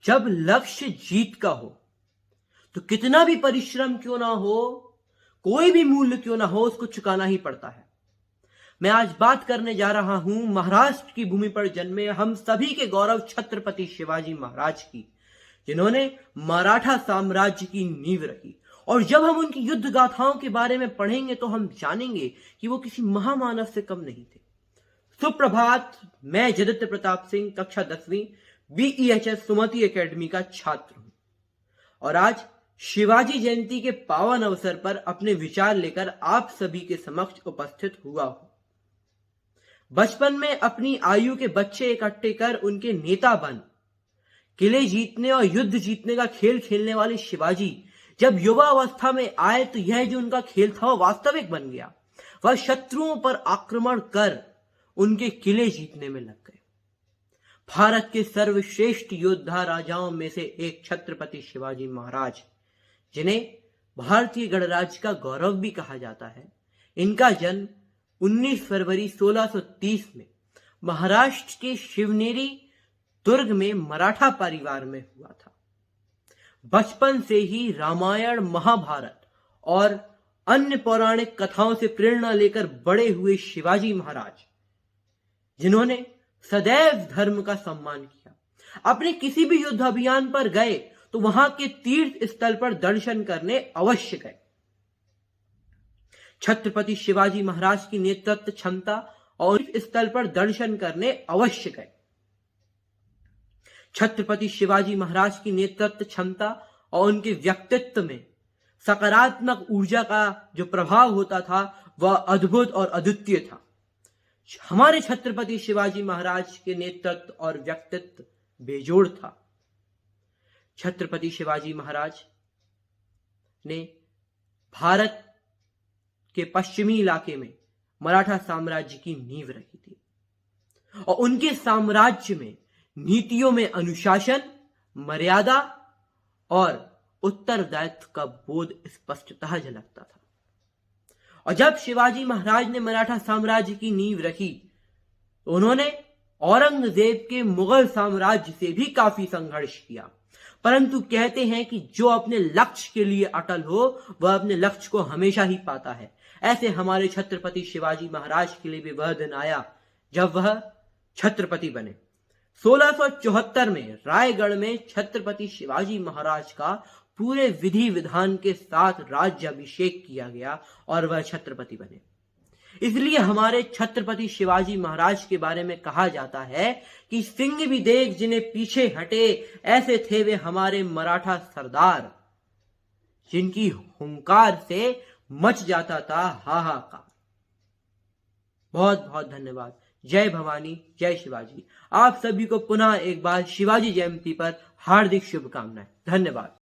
जब लक्ष्य जीत का हो तो कितना भी परिश्रम क्यों ना हो, कोई भी मूल्य क्यों ना हो, उसको चुकाना ही पड़ता है। मैं आज बात करने जा रहा हूं महाराष्ट्र की भूमि पर जन्मे हम सभी के गौरव छत्रपति शिवाजी महाराज की, जिन्होंने मराठा साम्राज्य की नींव रखी। और जब हम उनकी युद्ध गाथाओं के बारे में पढ़ेंगे तो हम जानेंगे कि वो किसी महामानव से कम नहीं थे। सुप्रभात, मैं जदित्य प्रताप सिंह, कक्षा 10वीं BEHS सुमति एकेडमी का छात्र हूं और आज शिवाजी जयंती के पावन अवसर पर अपने विचार लेकर आप सभी के समक्ष उपस्थित हुआ हूं। बचपन में अपनी आयु के बच्चे इकट्ठे कर उनके नेता बन किले जीतने और युद्ध जीतने का खेल खेलने वाले शिवाजी जब युवा अवस्था में आए तो यह जो उनका खेल था वो वास्तविक बन गया। वह शत्रुओं पर आक्रमण कर उनके किले जीतने में लग गए। भारत के सर्वश्रेष्ठ योद्धा राजाओं में से एक छत्रपति शिवाजी महाराज, जिन्हें भारतीय गणराज्य का गौरव भी कहा जाता है, इनका जन्म 19 फरवरी 1630 में महाराष्ट्र के शिवनेरी दुर्ग में मराठा परिवार में हुआ था। बचपन से ही रामायण, महाभारत और अन्य पौराणिक कथाओं से प्रेरणा लेकर बड़े हुए शिवाजी महाराज, जिन्होंने सदैव धर्म का सम्मान किया, अपने किसी भी युद्ध अभियान पर गए तो वहां के तीर्थ स्थल पर दर्शन करने अवश्य गए। छत्रपति शिवाजी महाराज की नेतृत्व क्षमता और इस स्थल पर दर्शन करने अवश्य गए। छत्रपति शिवाजी महाराज की नेतृत्व क्षमता और उनके व्यक्तित्व में सकारात्मक ऊर्जा का जो प्रभाव होता था वह अद्भुत और अद्वितीय था। हमारे छत्रपति शिवाजी महाराज के नेतृत्व और व्यक्तित्व बेजोड़ था। छत्रपति शिवाजी महाराज ने भारत के पश्चिमी इलाके में मराठा साम्राज्य की नींव रखी थी और उनके साम्राज्य में नीतियों में अनुशासन, मर्यादा और उत्तरदायित्व का बोध स्पष्टतः झलकता था। और जब शिवाजी महाराज ने मराठा साम्राज्य की नींव रखी तो उन्होंने औरंगजेब के मुगल साम्राज्य से भी काफी संघर्ष किया, परंतु कहते हैं कि जो अपने लक्ष्य के लिए अटल हो वह अपने लक्ष्य को हमेशा ही पाता है। ऐसे हमारे छत्रपति शिवाजी महाराज के लिए भी वह दिन आया जब वह छत्रपति बने। 1674 में रायगढ़ में छत्रपति शिवाजी महाराज का पूरे विधि विधान के साथ राज्याभिषेक किया गया और वह छत्रपति बने। इसलिए हमारे छत्रपति शिवाजी महाराज के बारे में कहा जाता है कि सिंह भी देख जिन्हें पीछे हटे, ऐसे थे वे हमारे मराठा सरदार, जिनकी हुंकार से मच जाता था हाहाकार। बहुत बहुत धन्यवाद। जय भवानी, जय शिवाजी। आप सभी को पुनः एक बार शिवाजी जयंती पर हार्दिक शुभकामनाएं। धन्यवाद।